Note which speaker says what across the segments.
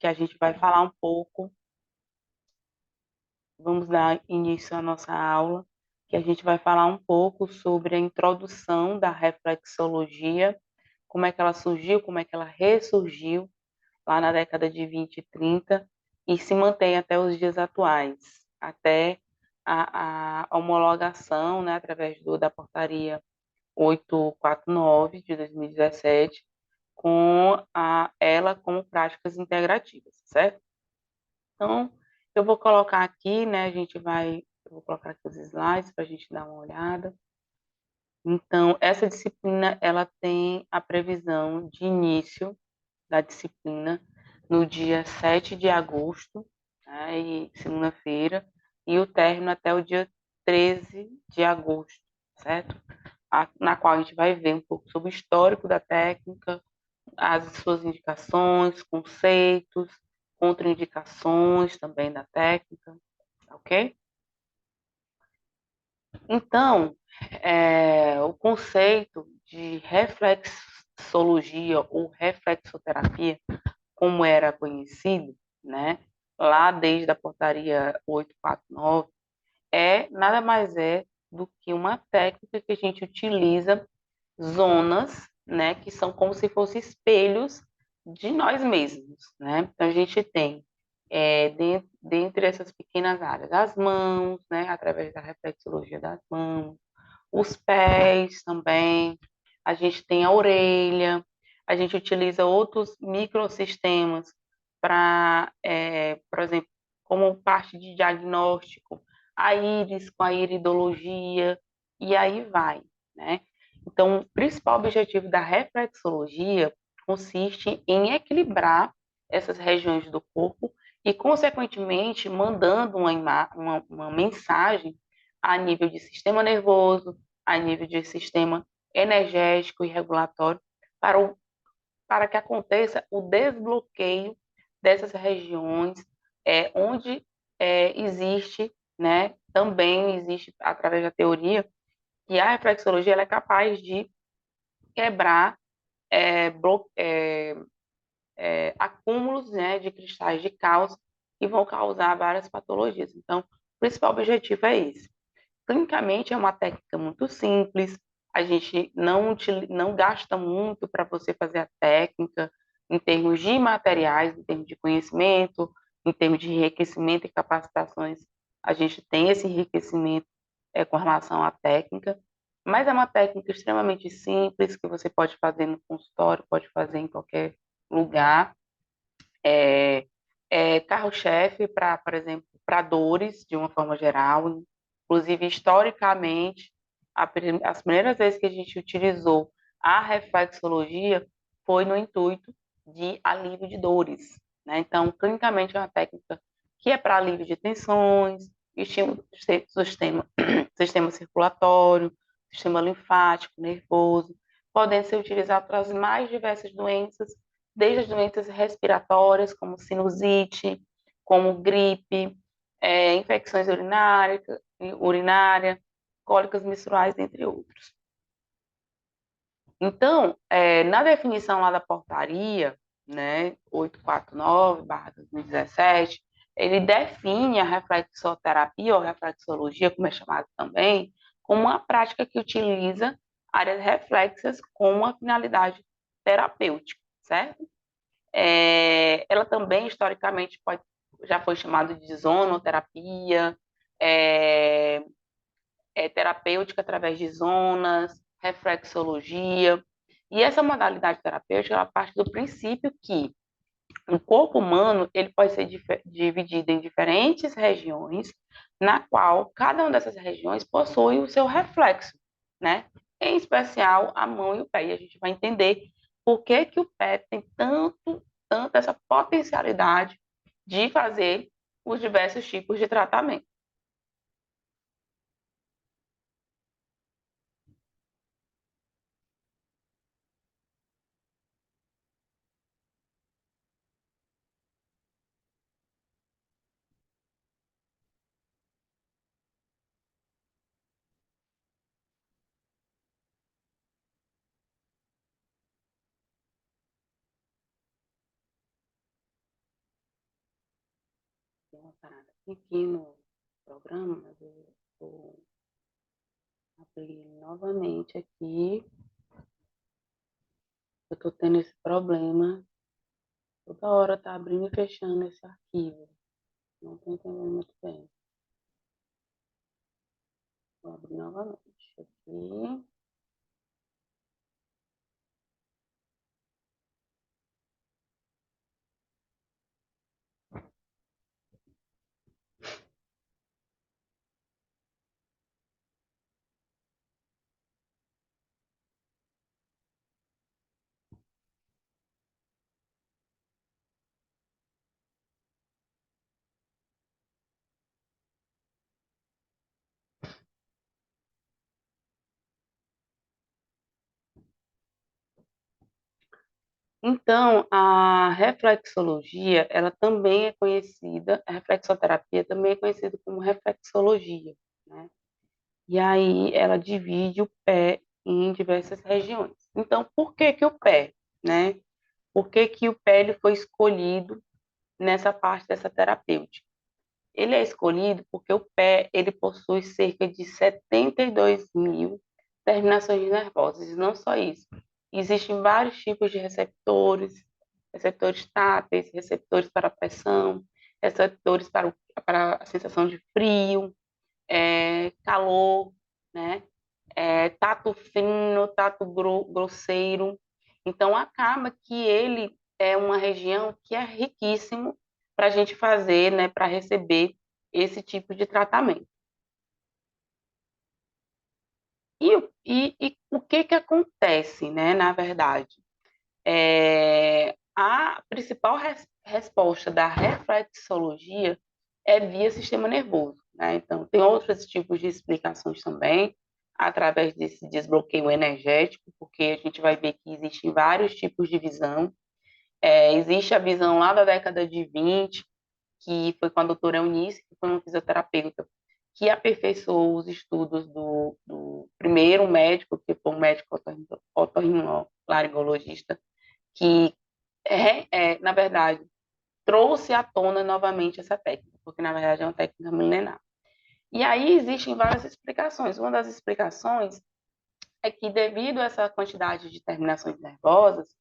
Speaker 1: que a gente vai falar um pouco, vamos dar início à nossa aula, que a gente vai falar um pouco sobre a introdução da reflexologia, como é que ela surgiu, como é que ela ressurgiu lá na década de 20 e 30 e se mantém até os dias atuais, até a homologação, né, através da portaria 849 de 2017, com ela como práticas integrativas, certo? Então, eu vou colocar aqui, né, eu vou colocar aqui os slides para a gente dar uma olhada. Então, essa disciplina, ela tem a previsão de início da disciplina no dia 7 de agosto, né, segunda-feira, e o término até o dia 13 de agosto, certo? Na qual a gente vai ver um pouco sobre o histórico da técnica, as suas indicações, conceitos, contraindicações também da técnica, ok? Então, o conceito de reflexologia ou reflexoterapia, como era conhecido, né, lá desde a portaria 849, nada mais do que uma técnica que a gente utiliza zonas, né, que são como se fossem espelhos de nós mesmos, né? Então a gente tem dentre essas pequenas áreas as mãos, né, através da reflexologia das mãos, os pés também, a gente tem a orelha, a gente utiliza outros microsistemas para, por exemplo, como parte de diagnóstico, a íris com a iridologia, e aí vai, né? Então, o principal objetivo da reflexologia consiste em equilibrar essas regiões do corpo e, consequentemente, mandando uma mensagem a nível de sistema nervoso, a nível de sistema energético e regulatório, para que aconteça o desbloqueio dessas regiões onde existe, né, também existe, através da teoria, que a reflexologia ela é capaz de quebrar acúmulos, né, de cristais de cálcio que vão causar várias patologias. Então, o principal objetivo é esse. Clinicamente, é uma técnica muito simples, a gente não gasta muito para você fazer a técnica, em termos de materiais, em termos de conhecimento, em termos de enriquecimento e capacitações, a gente tem esse enriquecimento com relação à técnica, mas é uma técnica extremamente simples, que você pode fazer no consultório, pode fazer em qualquer lugar. É, carro-chefe para, por exemplo, para dores, de uma forma geral. Inclusive, historicamente, as primeiras vezes que a gente utilizou a reflexologia foi no intuito de alívio de dores, né? Então, clinicamente, é uma técnica que é para alívio de tensões, estímulo do sistema circulatório, sistema linfático, nervoso, podendo ser utilizado para as mais diversas doenças, desde as doenças respiratórias, como sinusite, como gripe, infecções urinárias, cólicas menstruais, entre outros. Então, na definição lá da portaria, né, 849/2017, ele define a reflexoterapia ou reflexologia, como é chamado também, como uma prática que utiliza áreas reflexas com uma finalidade terapêutica, certo? Ela também, historicamente, já foi chamada de zonoterapia, é, terapêutica através de zonas, reflexologia. E essa modalidade terapêutica, ela parte do princípio que o corpo humano ele pode ser dividido em diferentes regiões, na qual cada uma dessas regiões possui o seu reflexo, né? Em especial a mão e o pé. E a gente vai entender por que que o pé tem tanto essa potencialidade de fazer os diversos tipos de tratamento. parada aqui no programa, mas eu vou abrir novamente aqui. Eu estou tendo esse problema. Toda hora tá abrindo e fechando esse arquivo. Não estou entendendo muito bem. Vou abrir novamente aqui. Então, a reflexologia, ela também é conhecida, a reflexoterapia também é conhecida como reflexologia, né? E aí ela divide o pé em diversas regiões. Então, por que que o pé, né? Por que que o pé ele foi escolhido nessa parte dessa terapêutica? Ele é escolhido porque o pé ele possui cerca de 72 mil terminações nervosas. E não só isso. Existem vários tipos de receptores, receptores táteis, receptores para pressão, receptores para a sensação de frio, calor, né? Tato fino, tato grosseiro. Então, acaba que ele é uma região que é riquíssimo para a gente fazer, né, para receber esse tipo de tratamento. E o que que acontece, né, na verdade? A principal resposta da reflexologia é via sistema nervoso, né? Então, tem outros tipos de explicações também, através desse desbloqueio energético, porque a gente vai ver que existem vários tipos de visão. Existe a visão lá da década de 20, que foi com a doutora Eunice, que foi uma fisioterapeuta, que aperfeiçoou os estudos do primeiro médico, que foi um médico otorrinolaringologista, que, na verdade, trouxe à tona novamente essa técnica, porque, na verdade, é uma técnica milenar. E aí existem várias explicações. Uma das explicações é que, devido a essa quantidade de terminações nervosas,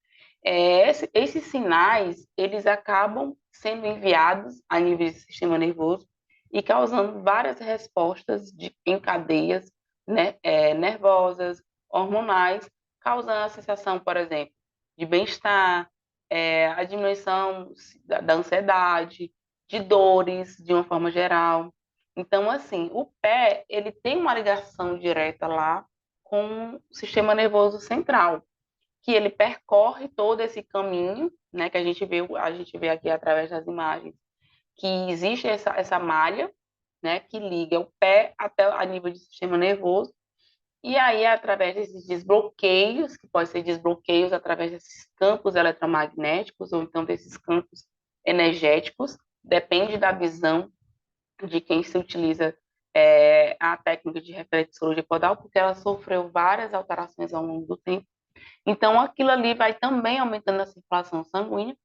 Speaker 1: esses sinais eles acabam sendo enviados a nível do sistema nervoso e causando várias respostas em cadeias, né, nervosas, hormonais, causando a sensação, por exemplo, de bem-estar, a diminuição da ansiedade, de dores, de uma forma geral. Então, assim, o pé, ele tem uma ligação direta lá com o sistema nervoso central, que ele percorre todo esse caminho, né, que a gente vê aqui através das imagens, que existe essa malha, né, que liga o pé até a nível de sistema nervoso, e aí, através desses desbloqueios, que pode ser desbloqueios através desses campos eletromagnéticos, ou então desses campos energéticos, depende da visão de quem se utiliza a técnica de reflexologia podal, porque ela sofreu várias alterações ao longo do tempo. Então, aquilo ali vai também aumentando a circulação sanguínea,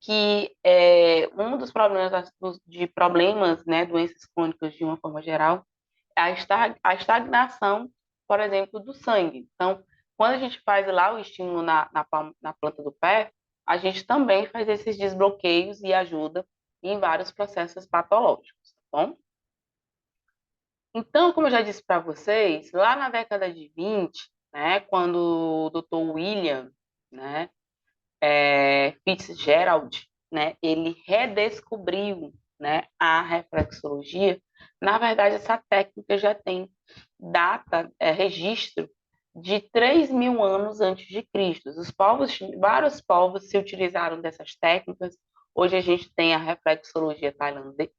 Speaker 1: que é um dos problemas de problemas, né, doenças crônicas de uma forma geral, é a estagnação, por exemplo, do sangue. Então, quando a gente faz lá o estímulo na planta do pé, a gente também faz esses desbloqueios e ajuda em vários processos patológicos, tá bom? Então, como eu já disse para vocês, lá na década de 20, né, quando o Dr. William, né, Fitzgerald, né, ele redescobriu, né, a reflexologia. Na verdade, essa técnica já tem data, registro de 3.000 anos antes de Cristo. Vários povos se utilizaram dessas técnicas. Hoje a gente tem a reflexologia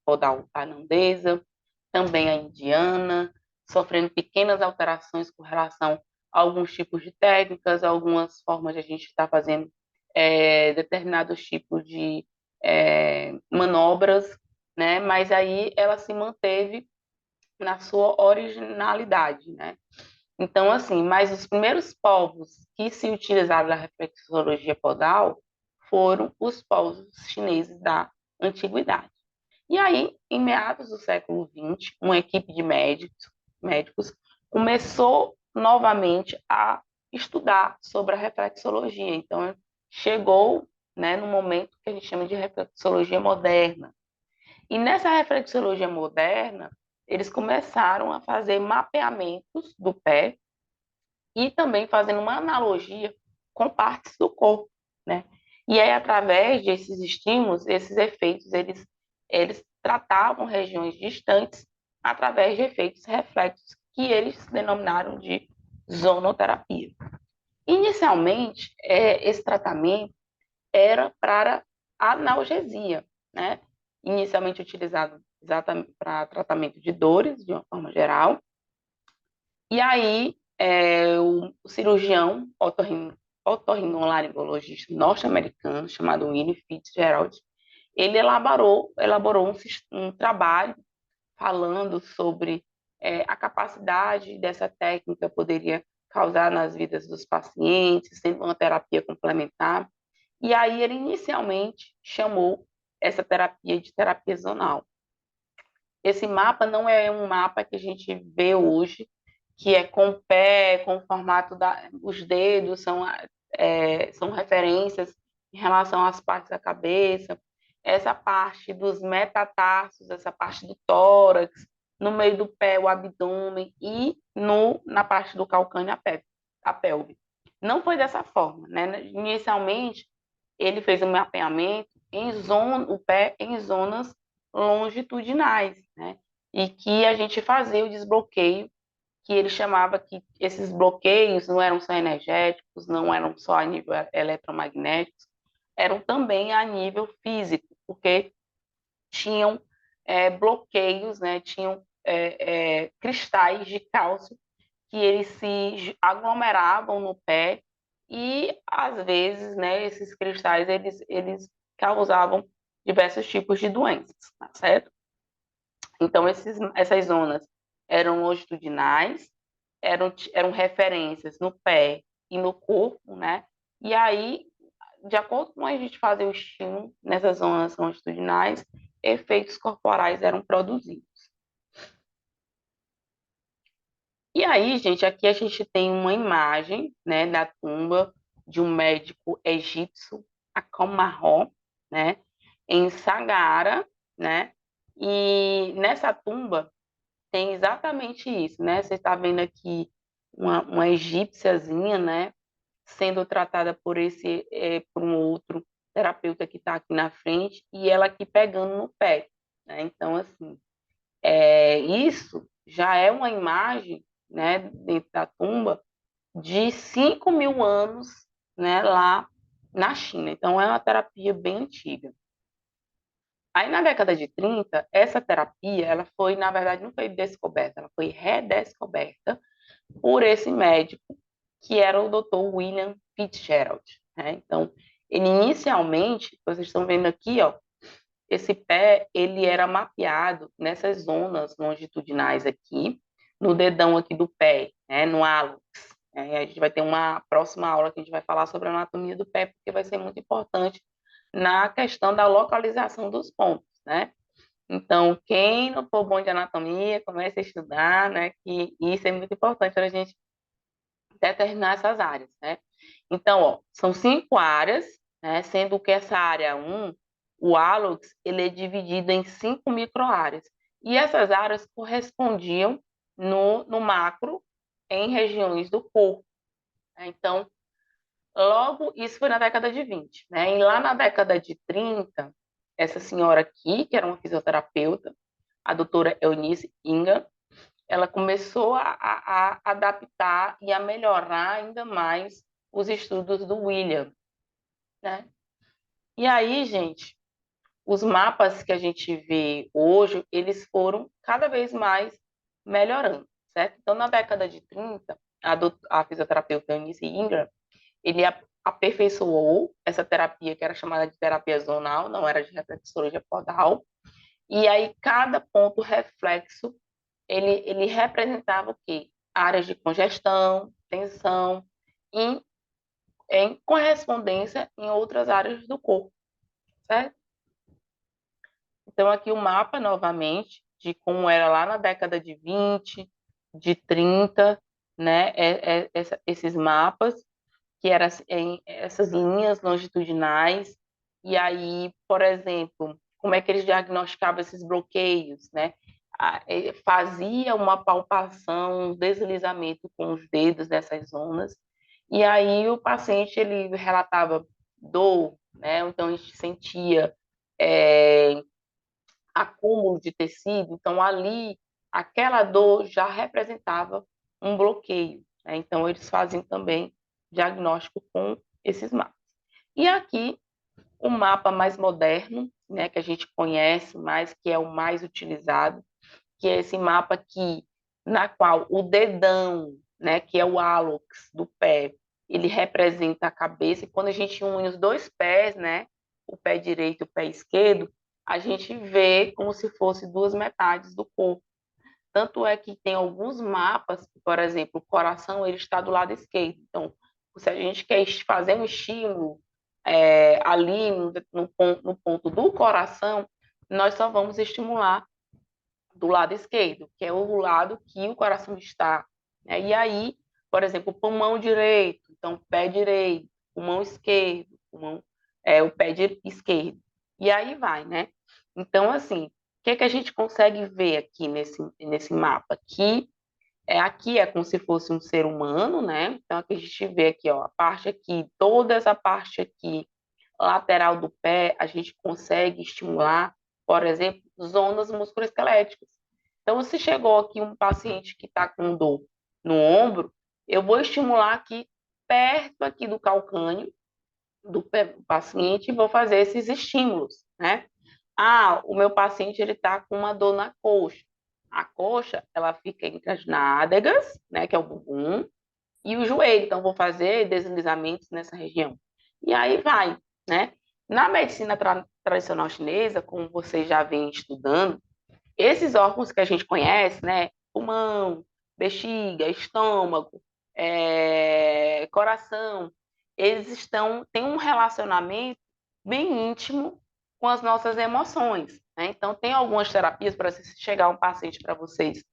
Speaker 1: podal tailandesa, também a indiana, sofrendo pequenas alterações com relação a alguns tipos de técnicas, algumas formas de a gente estar fazendo determinados tipos de manobras, né? Mas aí ela se manteve na sua originalidade, né? Então, assim, mas os primeiros povos que se utilizaram da reflexologia podal foram os povos chineses da antiguidade. E aí, em meados do século XX, uma equipe de médicos começou novamente a estudar sobre a reflexologia. Então, chegou, né, no momento que a gente chama de reflexologia moderna. E nessa reflexologia moderna, eles começaram a fazer mapeamentos do pé e também fazendo uma analogia com partes do corpo, né? E aí, através desses estímulos, esses efeitos, eles tratavam regiões distantes através de efeitos reflexos que eles denominaram de zonoterapia. Inicialmente, esse tratamento era para analgesia, né? Inicialmente utilizado exatamente para tratamento de dores, de uma forma geral. E aí, o cirurgião otorrinolaringologista norte-americano, chamado William Fitzgerald, ele elaborou um trabalho falando sobre a capacidade dessa técnica poderia causar nas vidas dos pacientes, sendo uma terapia complementar. E aí ele inicialmente chamou essa terapia de terapia zonal. Esse mapa não é um mapa que a gente vê hoje, que é com o pé, com o formato os dedos, são referências em relação às partes da cabeça, essa parte dos metatarsos, essa parte do tórax, no meio do pé, o abdômen e na parte do calcâneo, a pelve. Não foi dessa forma, né? Inicialmente, ele fez um mapeamento o pé em zonas longitudinais, né? E que a gente fazia o desbloqueio, que ele chamava que esses bloqueios não eram só energéticos, não eram só a nível eletromagnético, eram também a nível físico, porque tinham bloqueios, né? Tinham cristais de cálcio que eles se aglomeravam no pé e, às vezes, né, esses cristais, eles causavam diversos tipos de doenças, tá certo? Então, essas zonas eram longitudinais, eram referências no pé e no corpo, né? E aí, de acordo com a gente fazer o estímulo nessas zonas longitudinais, efeitos corporais eram produzidos. E aí, gente, aqui a gente tem uma imagem, né, da tumba de um médico egípcio, Akom-Mahon, né, em Sagara, né? E nessa tumba tem exatamente isso, né? Você está vendo aqui uma egípciazinha, né, sendo tratada por um outro terapeuta que está aqui na frente e ela aqui pegando no pé, né? Então, assim, isso já é uma imagem, né, dentro da tumba de 5.000 anos, né, lá na China. Então, é uma terapia bem antiga. Aí, na década de 30, essa terapia, ela foi, na verdade, não foi descoberta, ela foi redescoberta por esse médico, que era o Dr. William Fitzgerald, né? Então, ele inicialmente, vocês estão vendo aqui, ó, esse pé, ele era mapeado nessas zonas longitudinais aqui, no dedão aqui do pé, né, no hálux. A gente vai ter uma próxima aula que a gente vai falar sobre a anatomia do pé, porque vai ser muito importante na questão da localização dos pontos, né? Então, quem não for bom de anatomia, comece a estudar, né? Que isso é muito importante para a gente determinar essas áreas, né? Então, ó, são 5 áreas, né? Sendo que essa área um, o hálux, ele é dividido em 5 microáreas. E essas áreas correspondiam no macro em regiões do corpo, né? Então, logo, isso foi na década de 20, né? E lá na década de 30, essa senhora aqui, que era uma fisioterapeuta, a doutora Eunice Ingham, ela começou a adaptar e a melhorar ainda mais os estudos do William, né? E aí, gente, os mapas que a gente vê hoje, eles foram cada vez mais melhorando, certo? Então, na década de 30, a fisioterapeuta Eunice Ingram, ele aperfeiçoou essa terapia que era chamada de terapia zonal, não era de reflexologia podal, e aí cada ponto reflexo ele representava o quê? Áreas de congestão, tensão, em, em correspondência em outras áreas do corpo, certo? Então, aqui o mapa, novamente, de como era lá na década de 20, de 30, né? Esses mapas, que eram essas linhas longitudinais. E aí, por exemplo, como é que eles diagnosticavam esses bloqueios, né? Fazia uma palpação, um deslizamento com os dedos nessas zonas, e aí o paciente ele relatava dor, né? Então a gente sentia é, acúmulo de tecido, então ali aquela dor já representava um bloqueio, né? Então eles faziam também diagnóstico com esses mapas. E aqui o mapa mais moderno, né, que a gente conhece mais, que é o mais utilizado, que é esse mapa aqui, na qual o dedão, né, que é o hálux do pé, ele representa a cabeça, e quando a gente une os dois pés, né, o pé direito e o pé esquerdo, a gente vê como se fosse duas metades do corpo. Tanto é que tem alguns mapas, por exemplo, o coração ele está do lado esquerdo. Então, se a gente quer fazer um estímulo ali no ponto do coração, nós só vamos estimular do lado esquerdo, que é o lado que o coração está, né? E aí, por exemplo, o pulmão direito, então pé direito, pulmão esquerdo, o pé esquerdo. E aí vai, né? Então, assim, o que é que a gente consegue ver aqui nesse mapa? Aqui é como se fosse um ser humano, né? Então, aqui a gente vê aqui, ó, a parte aqui, toda essa parte aqui, lateral do pé, a gente consegue estimular, por exemplo, zonas musculoesqueléticas. Então, se chegou aqui um paciente que está com dor no ombro, eu vou estimular aqui perto aqui do calcâneo do paciente e vou fazer esses estímulos, né? Ah, o meu paciente ele está com uma dor na coxa. A coxa, ela fica entre as nádegas, né, que é o bumbum, e o joelho. Então, vou fazer deslizamentos nessa região. E aí vai, né? Na medicina tradicional chinesa, como vocês já vêm estudando, esses órgãos que a gente conhece, né? Pulmão, bexiga, estômago, coração, têm um relacionamento bem íntimo com as nossas emoções, né? Então, tem algumas terapias para se chegar um paciente para vocês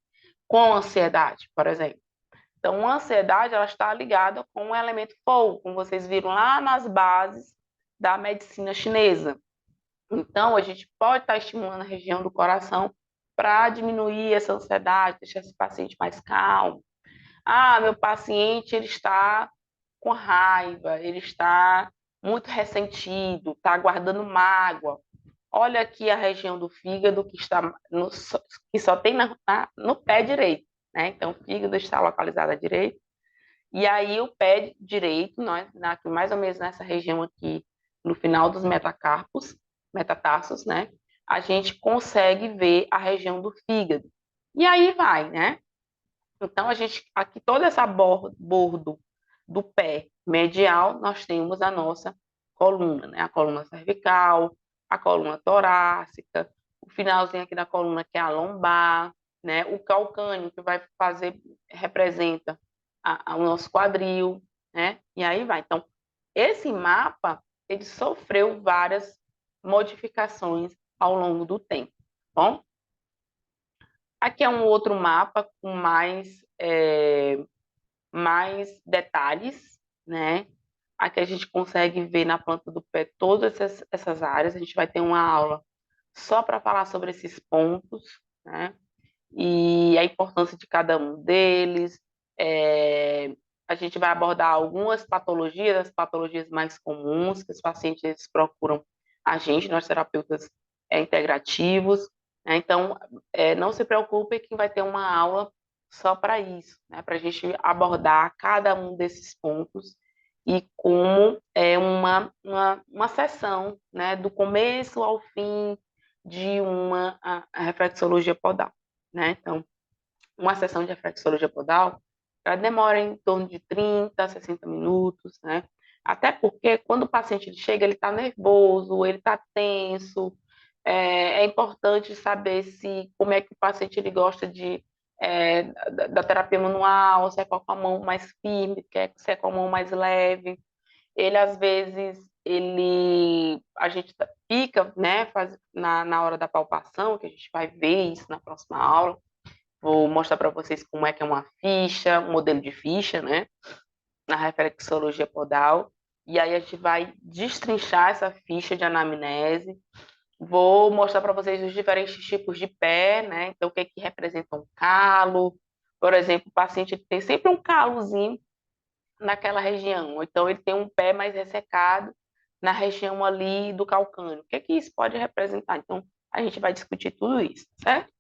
Speaker 1: com ansiedade, por exemplo. Então, a ansiedade ela está ligada com o elemento fogo, como vocês viram lá nas bases da medicina chinesa. Então, a gente pode estar estimulando a região do coração para diminuir essa ansiedade, deixar esse paciente mais calmo. Ah, meu paciente ele está com raiva, ele está muito ressentido, está guardando mágoa. Olha aqui a região do fígado que só tem no pé direito, né? Então, o fígado está localizado à direita. E aí, o pé direito, mais ou menos nessa região aqui, no final dos metatarsos, né? A gente consegue ver a região do fígado. E aí vai, né? Então, aqui toda essa bordo do pé medial, nós temos a nossa coluna, né? A coluna cervical, a coluna torácica, o finalzinho aqui da coluna que é a lombar, né? O calcâneo que representa o nosso quadril, né? E aí vai. Então, esse mapa, ele sofreu várias modificações ao longo do tempo, tá bom? Aqui é um outro mapa com mais detalhes, né? Aqui a gente consegue ver na planta do pé todas essas áreas. A gente vai ter uma aula só para falar sobre esses pontos, né? E a importância de cada um deles. A gente vai abordar algumas patologias, as patologias mais comuns que os pacientes procuram a gente, nós terapeutas integrativos, né? Então, não se preocupe que vai ter uma aula só para isso, né? Para a gente abordar cada um desses pontos e como é uma sessão, né? Do começo ao fim de a reflexologia podal, né? Então, uma sessão de reflexologia podal, ela demora em torno de 30 a 60 minutos, né? Até porque quando o paciente chega, ele está nervoso, ele está tenso. É importante saber como é que o paciente ele gosta da terapia manual, se é com a mão mais firme, se é com a mão mais leve. Ele, às vezes, a gente fica, né, na hora da palpação, que a gente vai ver isso na próxima aula. Vou mostrar para vocês como é que é uma ficha, um modelo de ficha, né, na reflexologia podal. E aí a gente vai destrinchar essa ficha de anamnese. Vou mostrar para vocês os diferentes tipos de pé, né? Então, o que é que representa um calo? Por exemplo, o paciente tem sempre um calozinho naquela região, ou então ele tem um pé mais ressecado na região ali do calcânio. O que é que isso pode representar? Então, a gente vai discutir tudo isso, certo?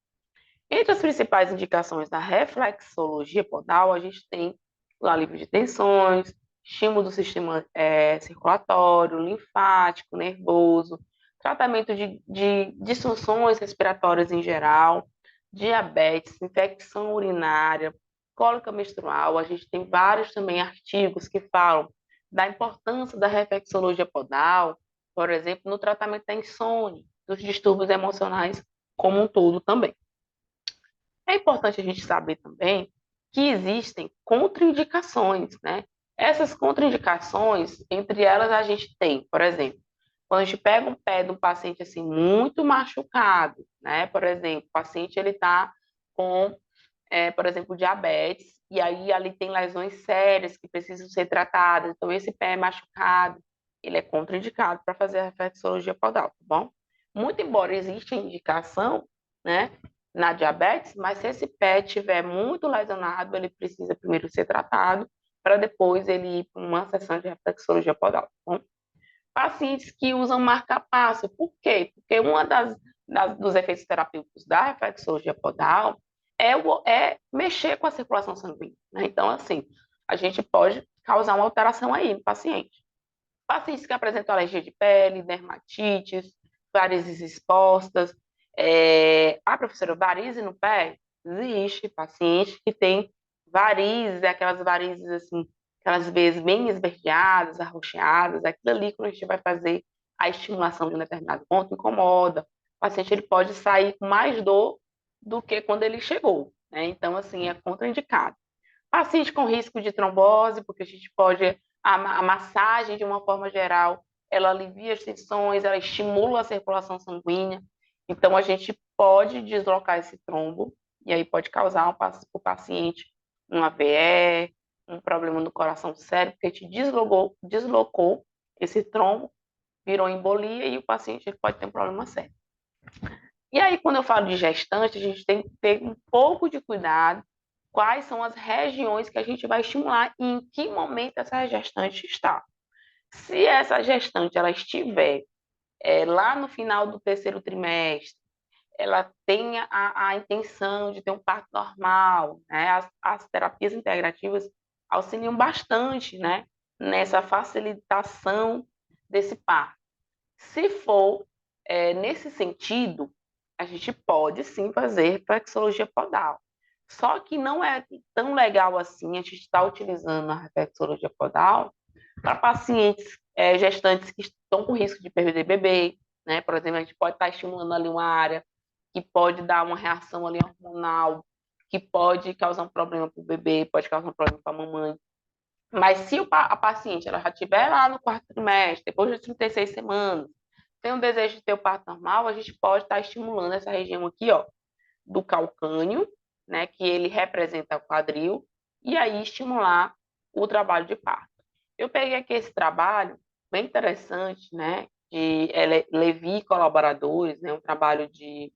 Speaker 1: Entre as principais indicações da reflexologia podal, a gente tem o alívio de tensões, estímulo do sistema circulatório, linfático, nervoso, tratamento de disfunções respiratórias em geral, diabetes, infecção urinária, cólica menstrual. A gente tem vários também artigos que falam da importância da reflexologia podal, por exemplo, no tratamento da insônia, dos distúrbios emocionais como um todo também. É importante a gente saber também que existem contraindicações, né? Essas contraindicações, entre elas a gente tem, por exemplo, quando a gente pega um pé de um paciente assim muito machucado, né? Por exemplo, o paciente ele está com, por exemplo, diabetes e aí ali tem lesões sérias que precisam ser tratadas. Então esse pé é machucado, ele é contraindicado para fazer a reflexologia podal, tá bom? Muito embora exista indicação, né? Na diabetes, mas se esse pé estiver muito lesionado, ele precisa primeiro ser tratado para depois ele ir para uma sessão de reflexologia podal. Tá bom? Pacientes que usam marca-passo, por quê? Porque uma dos efeitos terapêuticos da reflexologia podal é mexer com a circulação sanguínea, né? Então, assim, a gente pode causar uma alteração aí no paciente. Pacientes que apresentam alergia de pele, dermatites, varizes expostas. Professora, varize no pé? Existe paciente que tem varizes, aquelas varizes assim, aquelas vezes bem esverdeadas, arroxeadas, aquilo ali quando a gente vai fazer a estimulação de um determinado ponto incomoda. O paciente ele pode sair com mais dor do que quando ele chegou, né? Então, assim, é contraindicado. Paciente com risco de trombose, porque a gente pode, a massagem, de uma forma geral, ela alivia as tensões, ela estimula a circulação sanguínea, então a gente pode deslocar esse trombo, e aí pode causar para o paciente um AVE, um problema no coração sério, porque a gente deslocou esse trombo, virou embolia e o paciente pode ter um problema sério. E aí, quando eu falo de gestante, a gente tem que ter um pouco de cuidado quais são as regiões que a gente vai estimular e em que momento essa gestante está. Se essa gestante ela estiver lá no final do terceiro trimestre, ela tenha a intenção de ter um parto normal, né? As terapias integrativas auxiliam bastante, né? Nessa facilitação desse parto. Se for nesse sentido, a gente pode sim fazer reflexologia podal. Só que não é tão legal assim a gente estar utilizando a reflexologia podal para pacientes gestantes que estão com risco de perder bebê, né? Por exemplo, a gente pode estar estimulando ali uma área que pode dar uma reação ali hormonal, que pode causar um problema para o bebê, pode causar um problema para a mamãe. Mas se a paciente ela já estiver lá no quarto trimestre, depois de 36 semanas, tem um desejo de ter o parto normal, a gente pode estar estimulando essa região aqui, ó, do calcânio, né, que ele representa o quadril, e aí estimular o trabalho de parto. Eu peguei aqui esse trabalho, bem interessante, né, de Levi e colaboradores, né, um trabalho de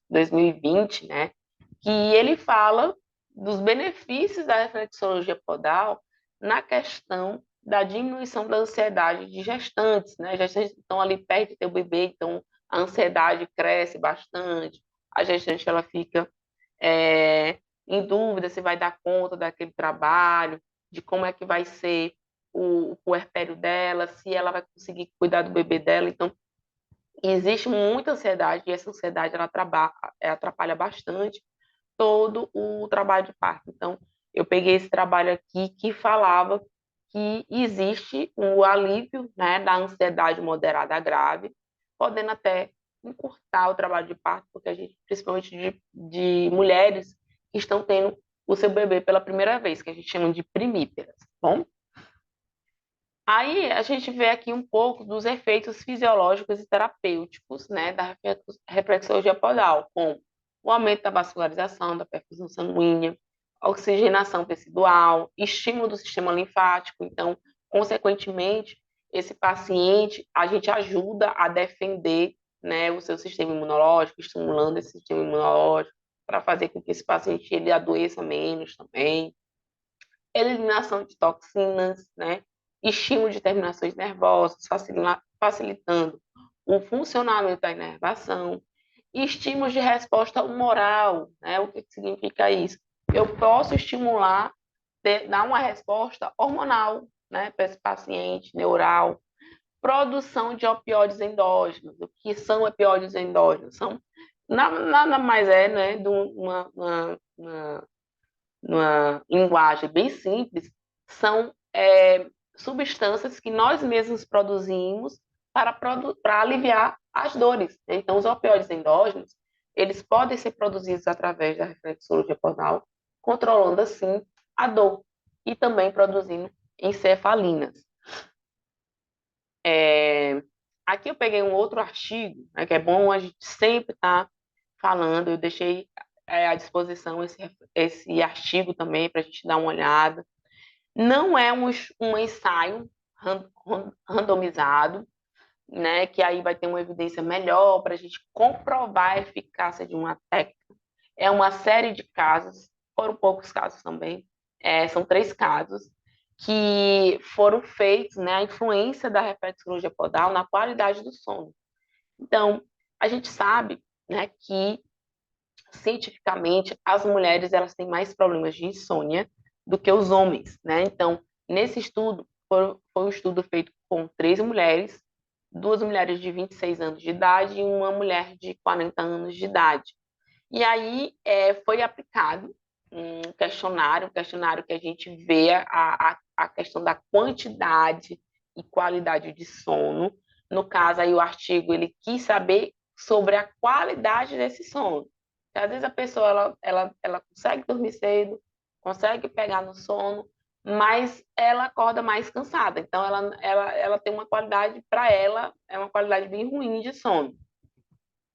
Speaker 1: 2020, né, que ele fala dos benefícios da reflexologia podal na questão da diminuição da ansiedade de gestantes, né? Gestantes estão ali perto de ter o bebê, então a ansiedade cresce bastante, a gestante ela fica em dúvida se vai dar conta daquele trabalho, de como é que vai ser o puerpério dela, se ela vai conseguir cuidar do bebê dela. Então, existe muita ansiedade e essa ansiedade ela atrapalha bastante todo o trabalho de parto. Então, eu peguei esse trabalho aqui que falava que existe o alívio, né, da ansiedade moderada grave, podendo até encurtar o trabalho de parto, porque a gente, principalmente de mulheres que estão tendo o seu bebê pela primeira vez, que a gente chama de primíparas, bom? Aí a gente vê aqui um pouco dos efeitos fisiológicos e terapêuticos, né, da reflexologia podal, com o aumento da vascularização, da perfusão sanguínea, oxigenação tecidual, estímulo do sistema linfático. Então, consequentemente, esse paciente, a gente ajuda a defender, né, o seu sistema imunológico, estimulando esse sistema imunológico, para fazer com que esse paciente ele adoeça menos também, eliminação de toxinas, né? Estímulo de terminações nervosas, facilitando o funcionamento da inervação, estímulos de resposta humoral, né? O que significa isso? Eu posso estimular, dar uma resposta hormonal, né, para esse paciente neural, produção de opioides endógenos. O que são opioides endógenos? São nada mais é, né, de uma numa linguagem bem simples, são substâncias que nós mesmos produzimos para aliviar as dores. Então, os opioides endógenos, eles podem ser produzidos através da reflexologia podal, controlando assim a dor e também produzindo encefalinas. Aqui eu peguei um outro artigo, né, que é bom a gente sempre estar falando, eu deixei à disposição esse artigo também para a gente dar uma olhada. Não é um ensaio randomizado, né, que aí vai ter uma evidência melhor para a gente comprovar a eficácia de uma técnica. É uma série de casos, foram poucos casos também, são 3 casos, que foram feitos, né, a influência da reflexologia podal na qualidade do sono. Então, a gente sabe, né, que cientificamente as mulheres elas têm mais problemas de insônia do que os homens, né? Então, nesse estudo, foi um estudo feito com 3 mulheres, 2 mulheres de 26 anos de idade e uma mulher de 40 anos de idade. E aí foi aplicado um questionário que a gente vê a questão da quantidade e qualidade de sono. No caso, aí o artigo ele quis saber sobre a qualidade desse sono. Porque, às vezes a pessoa ela consegue dormir cedo, consegue pegar no sono, mas ela acorda mais cansada. Então, ela tem uma qualidade, para ela, é uma qualidade bem ruim de sono.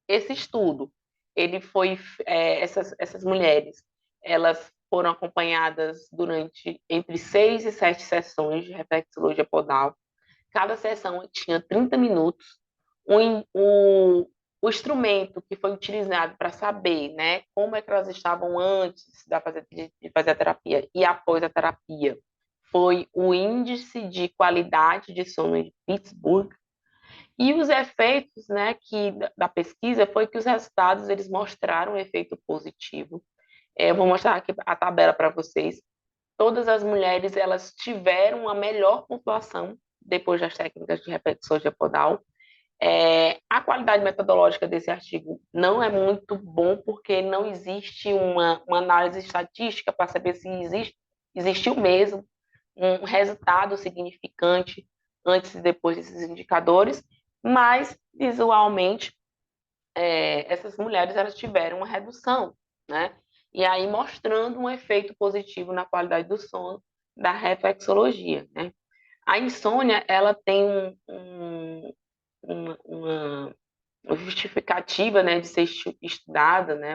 Speaker 1: Esse estudo, ele foi, essas mulheres, elas foram acompanhadas durante entre 6 e 7 sessões de reflexologia podal. Cada sessão tinha 30 minutos. O instrumento que foi utilizado para saber, né, como é que elas estavam antes de fazer a terapia e após a terapia foi o índice de qualidade de sono de Pittsburgh. E os efeitos, né, da pesquisa foi que os resultados eles mostraram um efeito positivo. Eu vou mostrar aqui a tabela para vocês. Todas as mulheres elas tiveram a melhor pontuação depois das técnicas de reflexologia podal. A qualidade metodológica desse artigo não é muito bom porque não existe uma análise estatística para saber se existiu mesmo um resultado significante antes e depois desses indicadores, mas visualmente essas mulheres elas tiveram uma redução, né? E aí mostrando um efeito positivo na qualidade do sono da reflexologia, né? A insônia ela tem uma justificativa, né, de ser estudada, né?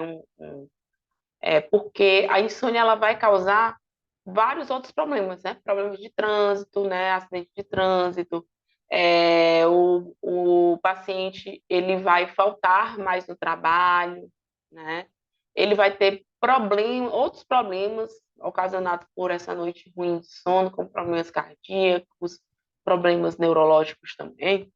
Speaker 1: Porque a insônia ela vai causar vários outros problemas, né? Problemas de trânsito, né? Acidente de trânsito. O paciente ele vai faltar mais no trabalho, né? Ele vai ter outros problemas ocasionados por essa noite ruim de sono, como problemas cardíacos, problemas neurológicos também.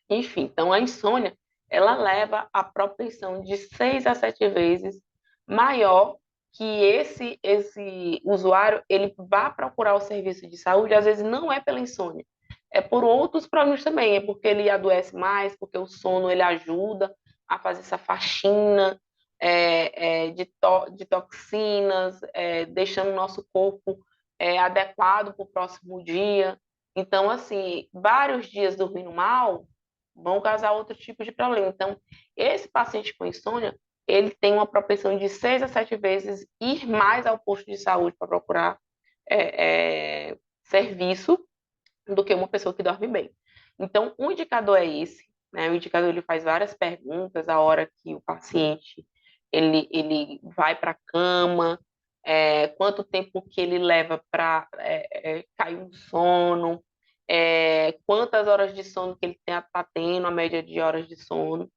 Speaker 1: Enfim, então a insônia ela leva a propensão de 6 a 7 vezes maior que esse usuário ele vá procurar o serviço de saúde, às vezes não é pela insônia, é por outros problemas também, é porque ele adoece mais, porque o sono ele ajuda a fazer essa faxina de toxinas, deixando o nosso corpo adequado para o próximo dia. Então, assim, vários dias dormindo mal vão causar outro tipo de problema. Então, esse paciente com insônia, ele tem uma propensão de 6 a 7 vezes ir mais ao posto de saúde para procurar serviço do que uma pessoa que dorme bem. Então, o indicador é esse, né? O indicador ele faz várias perguntas a hora que o paciente ele vai para a cama, quanto tempo que ele leva para cair um sono, quantas horas de sono que ele está tendo, a média de horas de sono.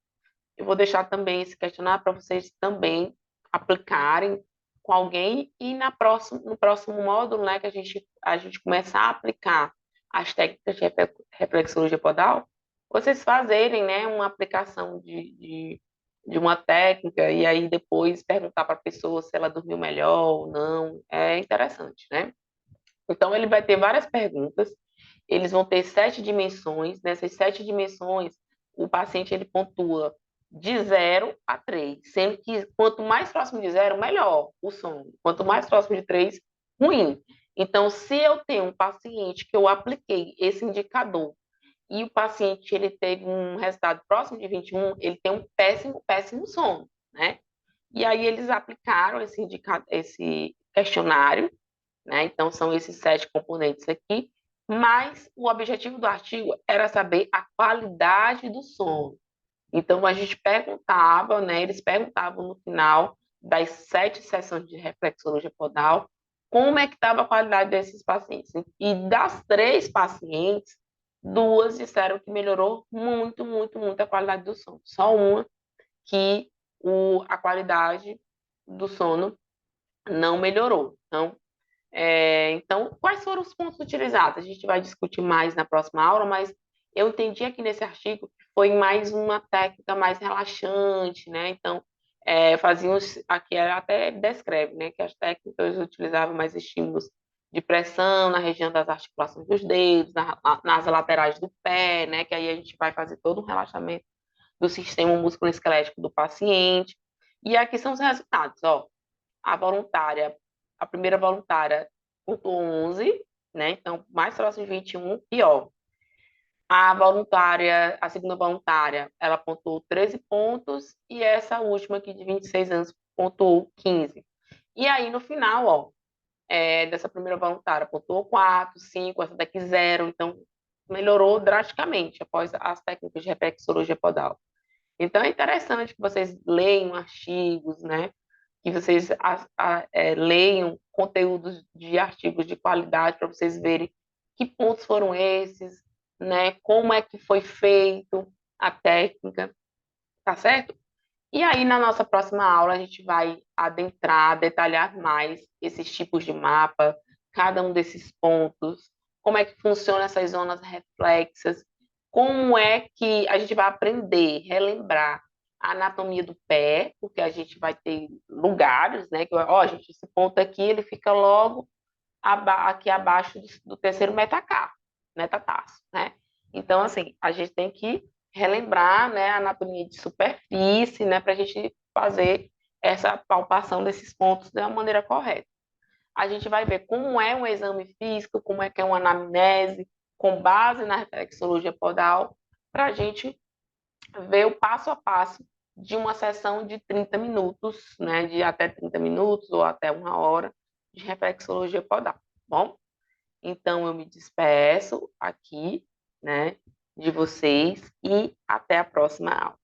Speaker 1: Eu vou deixar também esse questionário para vocês também aplicarem com alguém e no próximo módulo, né, que a gente começar a aplicar as técnicas de reflexologia podal, vocês fazerem, né, uma aplicação de uma técnica e aí depois perguntar para a pessoa se ela dormiu melhor ou não. É interessante, né? Então, ele vai ter várias perguntas, eles vão ter 7 dimensões. Nessas 7 dimensões, o paciente ele pontua de 0 a 3, sendo que quanto mais próximo de 0, melhor o sono. Quanto mais próximo de 3, ruim. Então, se eu tenho um paciente que eu apliquei esse indicador e o paciente ele teve um resultado próximo de 21, ele tem um péssimo, péssimo sono, né? E aí eles aplicaram esse questionário, né? Então, são esses 7 componentes aqui, mas o objetivo do artigo era saber a qualidade do sono. Então, a gente perguntava, né? Eles perguntavam no final das 7 sessões de reflexologia podal, como é que estava a qualidade desses pacientes. E das 3 pacientes, 2 disseram que melhorou muito, muito, muito a qualidade do sono. Só uma que a qualidade do sono não melhorou. Então, quais foram os pontos utilizados? A gente vai discutir mais na próxima aula, mas eu entendi aqui nesse artigo que foi mais uma técnica mais relaxante, né? Então, aqui ela até descreve, né, que as técnicas utilizavam mais estímulos de pressão na região das articulações dos dedos, nas laterais do pé, né? Que aí a gente vai fazer todo um relaxamento do sistema músculo-esquelético do paciente. E aqui são os resultados, ó. A voluntária, a primeira voluntária pontuou 11, né? Então, mais próximo de 21, pior. A segunda voluntária, ela pontuou 13 pontos e essa última aqui de 26 anos pontuou 15. E aí, no final, ó, dessa primeira voluntária, pontuou 4, 5, essa daqui 0. Então, melhorou drasticamente após as técnicas de reflexologia podal. Então, é interessante que vocês leiam artigos, né? Que vocês leiam conteúdos de artigos de qualidade para vocês verem que pontos foram esses, né? Como é que foi feito a técnica, tá certo? E aí, na nossa próxima aula, a gente vai adentrar, detalhar mais esses tipos de mapa, cada um desses pontos, como é que funcionam essas zonas reflexas, como é que a gente vai aprender, relembrar a anatomia do pé, porque a gente vai ter lugares, né? Que, ó, gente, esse ponto aqui, ele fica logo aqui abaixo do terceiro metatarso, né? Então, assim, a gente tem que relembrar, né, a anatomia de superfície, né, para a gente fazer essa palpação desses pontos da maneira correta. A gente vai ver como é um exame físico, como é que é uma anamnese, com base na reflexologia podal, para a gente ver o passo a passo de uma sessão de 30 minutos, né, de até 30 minutos ou até 1 hora de reflexologia podal, tá bom? Então, eu me despeço aqui, né, de vocês e até a próxima aula.